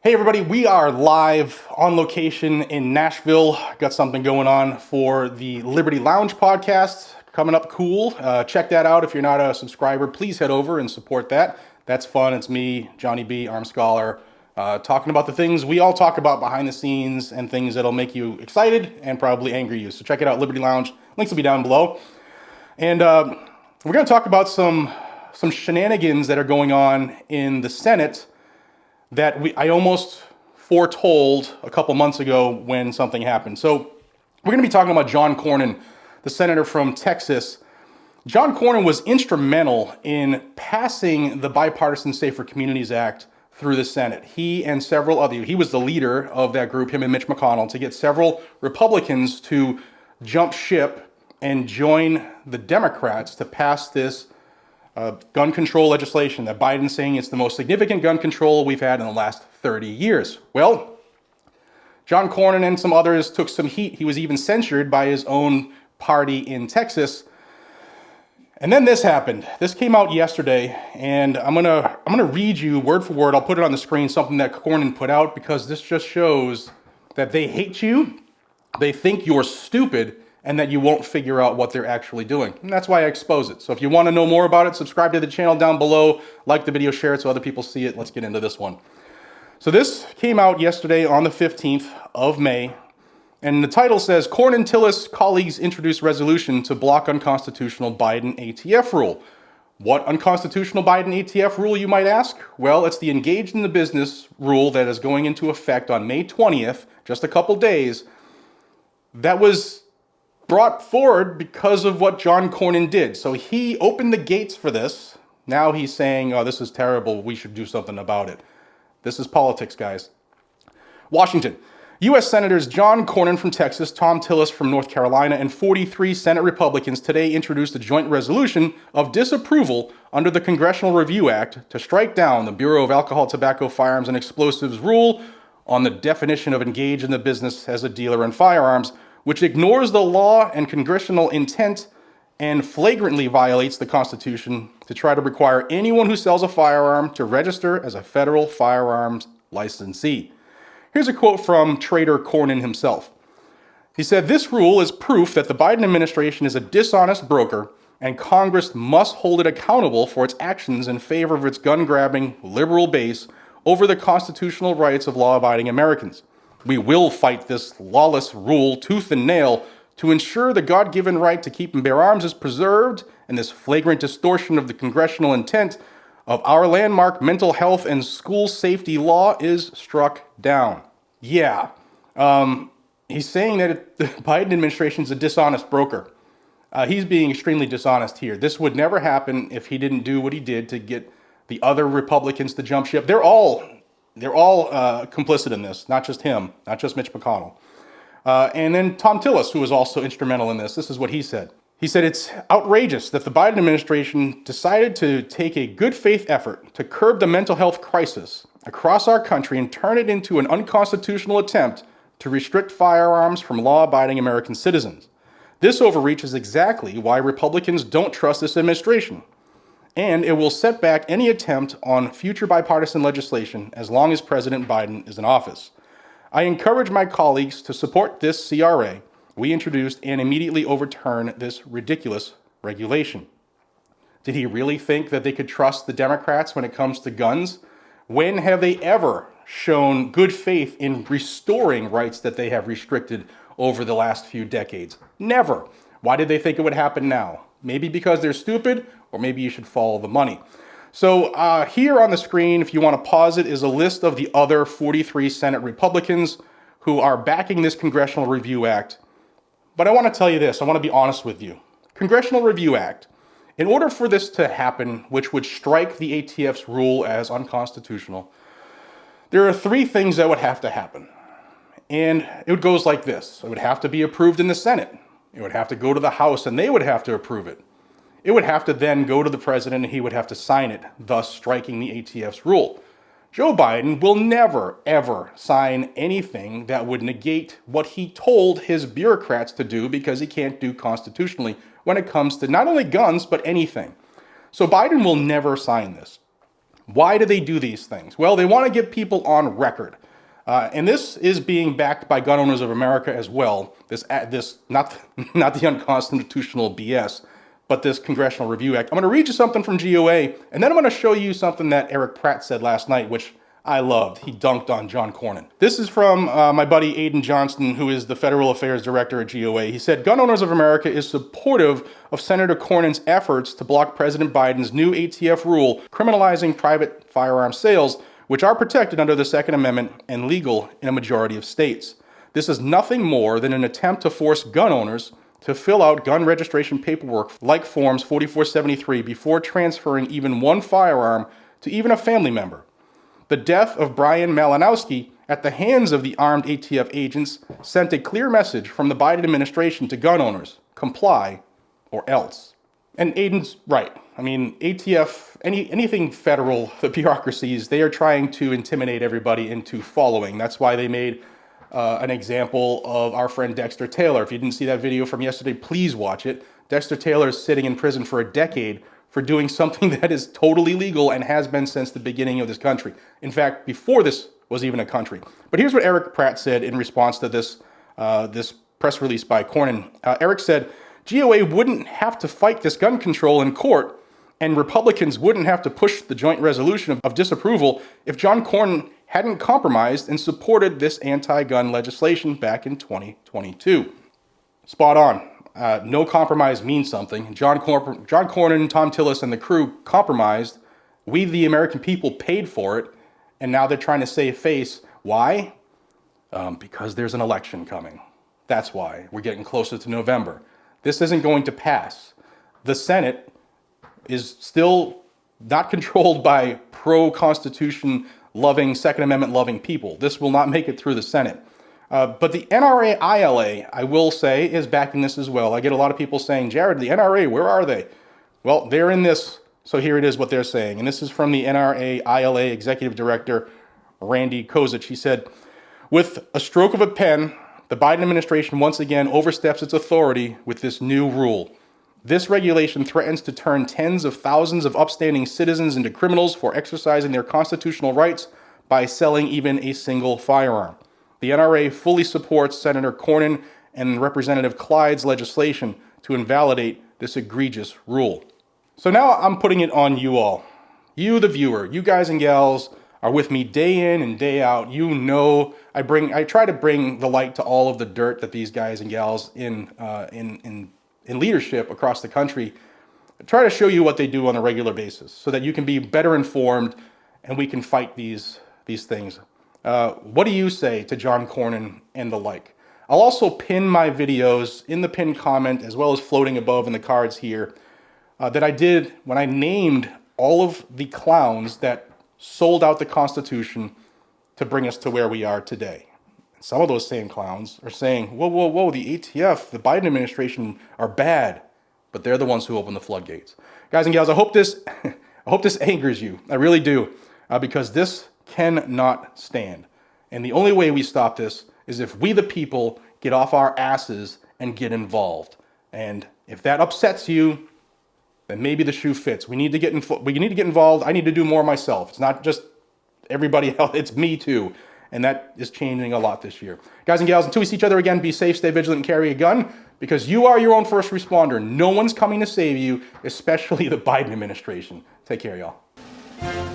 Hey everybody, we are live on location in Nashville. Got something going on for the Liberty Lounge podcast coming up cool. Check that out. If you're not a subscriber, please head over and support that. That's fun. It's me, Johnny B, Arm Scholar, talking about the things we all talk about behind the scenes and things that'll make you excited and probably angry you. So check it out, Liberty Lounge. Links will be down below. And we're going to talk about some shenanigans that are going on in the Senate that I almost foretold a couple months ago when something happened. So we're going to be talking about John Cornin, the senator from Texas. John Cornin was instrumental in passing the Bipartisan Safer Communities Act through the Senate. He and several other, he was the leader of that group, him and Mitch McConnell, to get several Republicans to jump ship and join the Democrats to pass this gun control legislation that Biden's saying it's the most significant gun control we've had in the last 30 years. Well, John Cornin and some others took some heat. He was even censured by his own party in Texas. And then this happened. This came out yesterday, and I'm gonna read you word for word. I'll put it on the screen, something that Cornin put out, because this just shows that they hate you, they think you're stupid, and that you won't figure out what they're actually doing. And that's why I expose it. So if you want to know more about it, subscribe to the channel down below, like the video, share it so other people see it. Let's get into this one. So this came out yesterday on the 15th of May, and the title says, Cornin Tillis colleagues introduce resolution to block unconstitutional Biden ATF rule. What unconstitutional Biden ATF rule, you might ask? Well, it's the engaged in the business rule that is going into effect on May 20th, just a couple days. That was brought forward because of what John Cornin did. So he opened the gates for this. Now he's saying, oh, this is terrible. We should do something about it. This is politics, guys. Washington. U.S. Senators John Cornin from Texas, Tom Tillis from North Carolina, and 43 Senate Republicans today introduced a joint resolution of disapproval under the Congressional Review Act to strike down the Bureau of Alcohol, Tobacco, Firearms, and Explosives rule on the definition of engage in the business as a dealer in firearms, which ignores the law and congressional intent and flagrantly violates the Constitution to try to require anyone who sells a firearm to register as a federal firearms licensee. Here's a quote from Trader Cornin himself. He said, "This rule is proof that the Biden administration is a dishonest broker, and Congress must hold it accountable for its actions in favor of its gun-grabbing liberal base over the constitutional rights of law-abiding Americans. We will fight this lawless rule tooth and nail to ensure the God-given right to keep and bear arms is preserved and this flagrant distortion of the congressional intent of our landmark mental health and school safety law is struck down." Yeah, he's saying that the Biden administration is a dishonest broker. He's being extremely dishonest here. This would never happen if he didn't do what he did to get the other Republicans to jump ship. They're all complicit in this, not just him, not just Mitch McConnell. And then Tom Tillis, who was also instrumental in this. This is what he said. He said, "It's outrageous that the Biden administration decided to take a good faith effort to curb the mental health crisis across our country and turn it into an unconstitutional attempt to restrict firearms from law-abiding American citizens. This overreach is exactly why Republicans don't trust this administration. And it will set back any attempt on future bipartisan legislation as long as President Biden is in office. I encourage my colleagues to support this CRA we introduced and immediately overturn this ridiculous regulation." Did he really think that they could trust the Democrats when it comes to guns? When have they ever shown good faith in restoring rights that they have restricted over the last few decades? Never. Why did they think it would happen now? Maybe because they're stupid, or maybe you should follow the money. So here on the screen, if you want to pause it, is a list of the other 43 Senate Republicans who are backing this Congressional Review Act. But I want to tell you this, I want to be honest with you. Congressional Review Act, in order for this to happen, which would strike the ATF's rule as unconstitutional, there are three things that would have to happen. And it goes like this. It would have to be approved in the Senate. It would have to go to the House, and they would have to approve it. It would have to then go to the president, and he would have to sign it, thus striking the ATF's rule. Joe Biden will never, ever sign anything that would negate what he told his bureaucrats to do, because he can't do constitutionally when it comes to not only guns, but anything. So Biden will never sign this. Why do they do these things? Well, they want to get people on record. And this is being backed by Gun Owners of America as well. This not the unconstitutional BS, but this Congressional Review Act. I'm going to read you something from GOA, and then I'm going to show you something that Eric Pratt said last night, which I loved. He dunked on John Cornin. This is from my buddy Aiden Johnston, who is the Federal Affairs Director at GOA. He said, Gun Owners of America is supportive of Senator Cornin's efforts to block President Biden's new ATF rule criminalizing private firearm sales, which are protected under the Second Amendment and legal in a majority of states. This is nothing more than an attempt to force gun owners to fill out gun registration paperwork like Forms 4473 before transferring even one firearm to even a family member. The death of Brian Malinowski at the hands of the armed ATF agents sent a clear message from the Biden administration to gun owners: comply or else. And Aiden's right. I mean, ATF, anything federal, the bureaucracies, they are trying to intimidate everybody into following. That's why they made an example of our friend Dexter Taylor. If you didn't see that video from yesterday, please watch it. Dexter Taylor is sitting in prison for a decade for doing something that is totally legal and has been since the beginning of this country. In fact, before this was even a country. But here's what Eric Pratt said in response to this press release by Cornin. Eric said, GOA wouldn't have to fight this gun control in court, and Republicans wouldn't have to push the joint resolution of disapproval if John Cornin hadn't compromised and supported this anti-gun legislation back in 2022. Spot on. No compromise means something. John Cornin, Tom Tillis, and the crew compromised. We, the American people, paid for it, and now they're trying to save face. Why? Because there's an election coming. That's why. We're getting closer to November. This isn't going to pass. The Senate is still not controlled by pro-Constitution loving, Second Amendment loving people. This will not make it through the Senate. But the NRA ILA, I will say, is backing this as well. I get a lot of people saying, Jared, the NRA, where are they? Well, they're in this. So here it is what they're saying. And this is from the NRA ILA Executive Director, Randy Kozich. He said, with a stroke of a pen, the Biden administration once again oversteps its authority with this new rule. This regulation threatens to turn tens of thousands of upstanding citizens into criminals for exercising their constitutional rights by selling even a single firearm. The NRA fully supports Senator Cornin and Representative Clyde's legislation to invalidate this egregious rule. So now I'm putting it on you all. You, the viewer, you guys and gals are with me day in and day out. You know, I try to bring the light to all of the dirt that these guys and gals in leadership across the country try to show you what they do on a regular basis so that you can be better informed and we can fight these things. What do you say to John Cornin and the like? I'll also pin my videos in the pinned comment as well as floating above in the cards here that I did when I named all of the clowns that sold out the Constitution to bring us to where we are today. Some of those same clowns are saying, whoa, whoa, whoa, the ATF, the Biden administration are bad, but they're the ones who open the floodgates. Guys and gals, I hope this angers you. I really do, because this cannot stand. And the only way we stop this is if we, the people, get off our asses and get involved. And if that upsets you, then maybe the shoe fits. We need to get involved. I need to do more myself. It's not just everybody else, it's me too. And that is changing a lot this year. Guys and gals, until we see each other again, be safe, stay vigilant, and carry a gun, because you are your own first responder. No one's coming to save you, especially the Biden administration. Take care, y'all.